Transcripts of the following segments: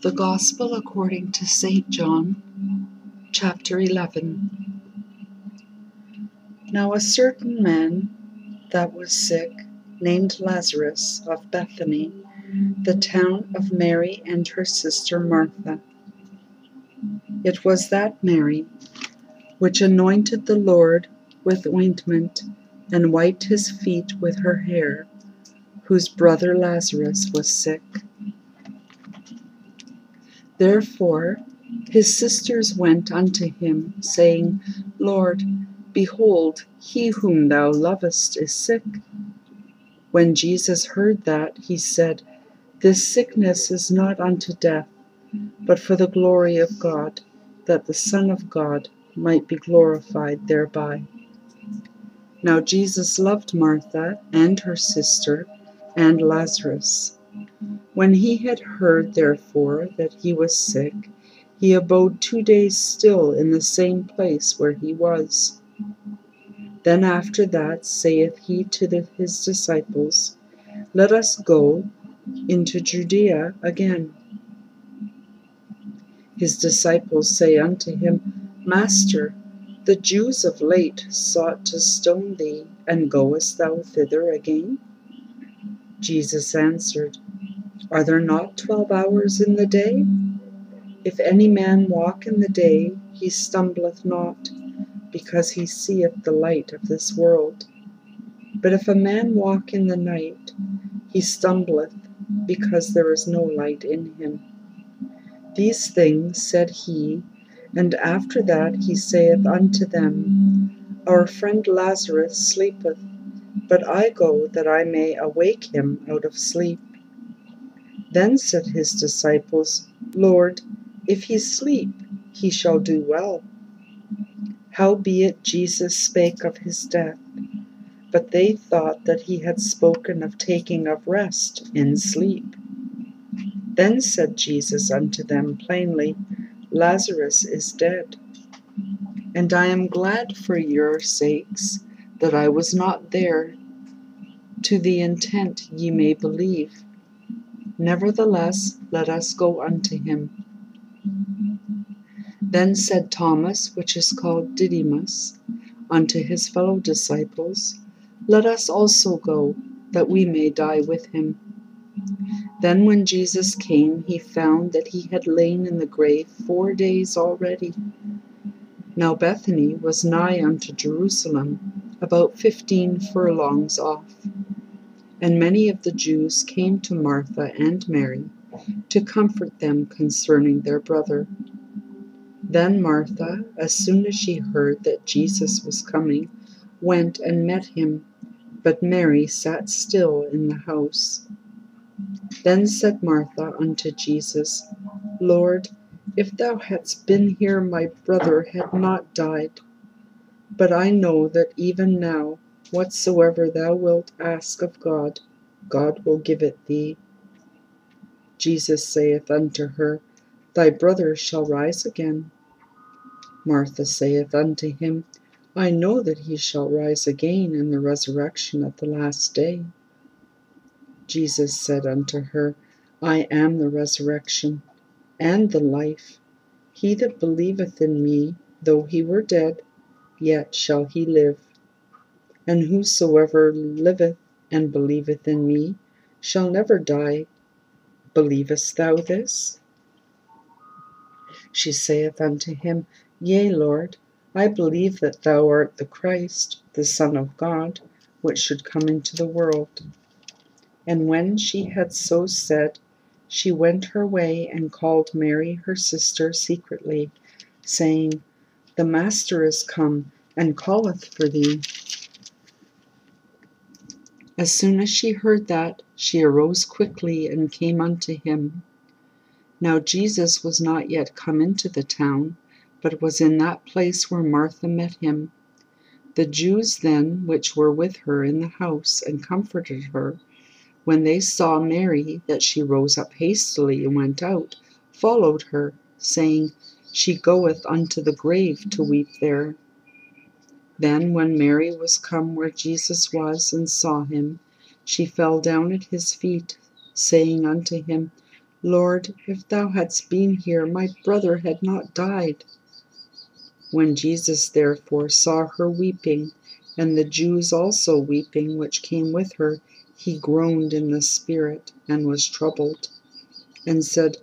The Gospel according to St. John, chapter 11. Now a certain man that was sick, named Lazarus, of Bethany, the town of Mary and her sister Martha. It was that Mary which anointed the Lord with ointment and wiped his feet with her hair, whose brother Lazarus was sick. Therefore his sisters went unto him, saying, Lord, behold, he whom thou lovest is sick. When Jesus heard that, he said, This sickness is not unto death, but for the glory of God, that the Son of God might be glorified thereby. Now Jesus loved Martha and her sister and Lazarus. When he had heard, therefore, that he was sick, he abode 2 days still in the same place where he was. Then after that saith he to his disciples, Let us go into Judea again. His disciples say unto him, Master, the Jews of late sought to stone thee, and goest thou thither again? Jesus answered, Are there not 12 hours in the day? If any man walk in the day, he stumbleth not, because he seeth the light of this world. But if a man walk in the night, he stumbleth, because there is no light in him. These things said he, and after that he saith unto them, Our friend Lazarus sleepeth, but I go that I may awake him out of sleep. Then said his disciples, Lord, if he sleep, he shall do well. Howbeit Jesus spake of his death, but they thought that he had spoken of taking of rest in sleep. Then said Jesus unto them plainly, Lazarus is dead, and I am glad for your sakes that I was not there, to the intent ye may believe. Nevertheless, let us go unto him. Then said Thomas, which is called Didymus, unto his fellow disciples, Let us also go, that we may die with him. Then when Jesus came, he found that he had lain in the grave 4 days already. Now Bethany was nigh unto Jerusalem, about 15 furlongs off. And many of the Jews came to Martha and Mary to comfort them concerning their brother. Then Martha, as soon as she heard that Jesus was coming, went and met him, but Mary sat still in the house. Then said Martha unto Jesus, Lord, if thou hadst been here, my brother had not died. But I know that even now, whatsoever thou wilt ask of God, God will give it thee. Jesus saith unto her, Thy brother shall rise again. Martha saith unto him, I know that he shall rise again in the resurrection at the last day. Jesus said unto her, I am the resurrection and the life. He that believeth in me, though he were dead, yet shall he live. And whosoever liveth and believeth in me shall never die. Believest thou this? She saith unto him, Yea, Lord, I believe that thou art the Christ, the Son of God, which should come into the world. And when she had so said, she went her way and called Mary her sister secretly, saying, The Master is come, and calleth for thee. As soon as she heard that, she arose quickly and came unto him. Now Jesus was not yet come into the town, but was in that place where Martha met him. The Jews then, which were with her in the house, and comforted her, when they saw Mary, that she rose up hastily and went out, followed her, saying, She goeth unto the grave to weep there. Then when Mary was come where Jesus was, and saw him, she fell down at his feet, saying unto him, Lord, if thou hadst been here, my brother had not died. When Jesus therefore saw her weeping, and the Jews also weeping which came with her, he groaned in the spirit, and was troubled, and said,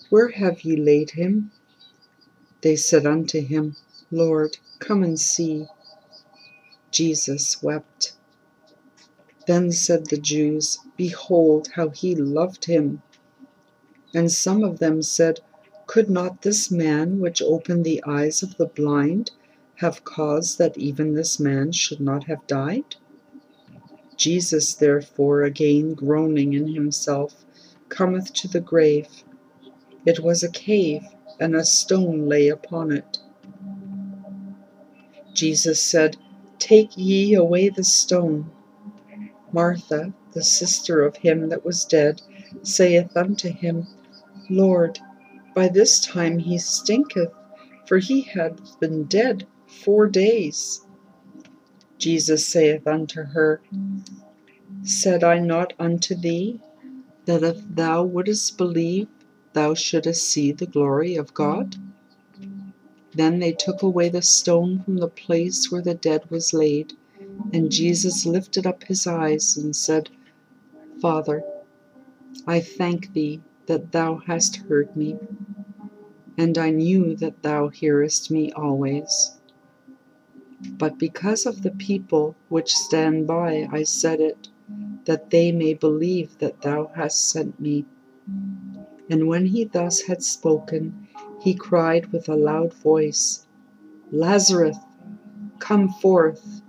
Where have ye laid him? They said unto him, Lord, come and see. Jesus wept. Then said the Jews, Behold, how he loved him. And some of them said, Could not this man which opened the eyes of the blind have caused that even this man should not have died? Jesus therefore, again groaning in himself, cometh to the grave. It was a cave, and a stone lay upon it. Jesus said, Take ye away the stone. Martha, the sister of him that was dead, saith unto him, Lord, by this time he stinketh, for he had been dead 4 days. Jesus saith unto her, Said I not unto thee, that if thou wouldest believe, thou shouldest see the glory of God? Then they took away the stone from the place where the dead was laid, and Jesus lifted up his eyes and said, Father, I thank thee that thou hast heard me, and I knew that thou hearest me always. But because of the people which stand by, I said it, that they may believe that thou hast sent me. And when he thus had spoken, he cried with a loud voice, Lazarus, come forth.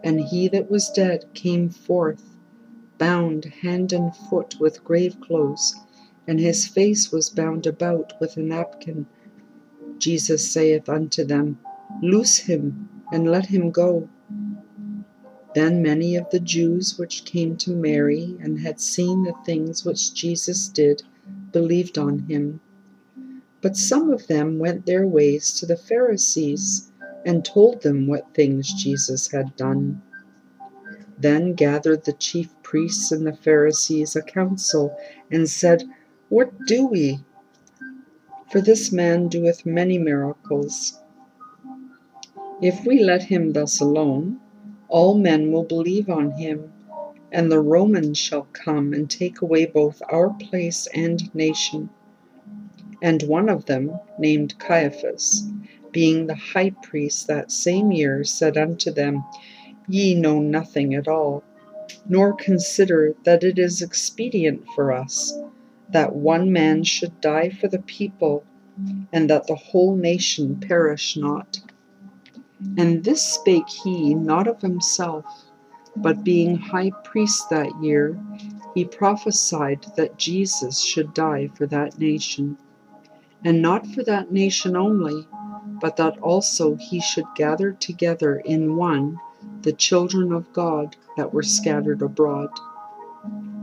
And he that was dead came forth, bound hand and foot with grave clothes, and his face was bound about with a napkin. Jesus saith unto them, Loose him, and let him go. Then many of the Jews which came to Mary, and had seen the things which Jesus did, believed on him. But some of them went their ways to the Pharisees, and told them what things Jesus had done. Then gathered the chief priests and the Pharisees a council, and said, What do we? For this man doeth many miracles. If we let him thus alone, all men will believe on him, and the Romans shall come and take away both our place and nation. And one of them, named Caiaphas, being the high priest that same year, said unto them, Ye know nothing at all, nor consider that it is expedient for us that one man should die for the people, and that the whole nation perish not. And this spake he not of himself, but being high priest that year, he prophesied that Jesus should die for that nation, and not for that nation only, but that also he should gather together in one the children of God that were scattered abroad.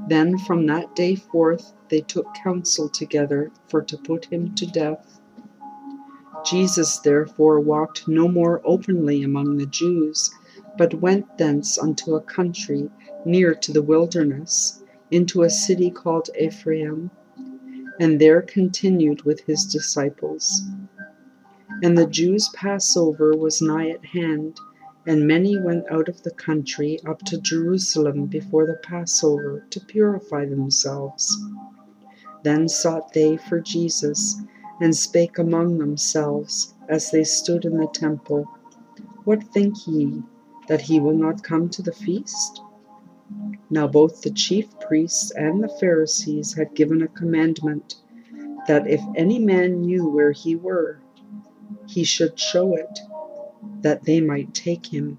Then from that day forth they took counsel together for to put him to death. Jesus therefore walked no more openly among the Jews, but went thence unto a country near to the wilderness, into a city called Ephraim, and there continued with his disciples. And the Jews' Passover was nigh at hand, and many went out of the country up to Jerusalem before the Passover to purify themselves. Then sought they for Jesus, and spake among themselves, as they stood in the temple, What think ye, that he will not come to the feast? Now both the chief priests and the Pharisees had given a commandment, that if any man knew where he were, he should show it, that they might take him.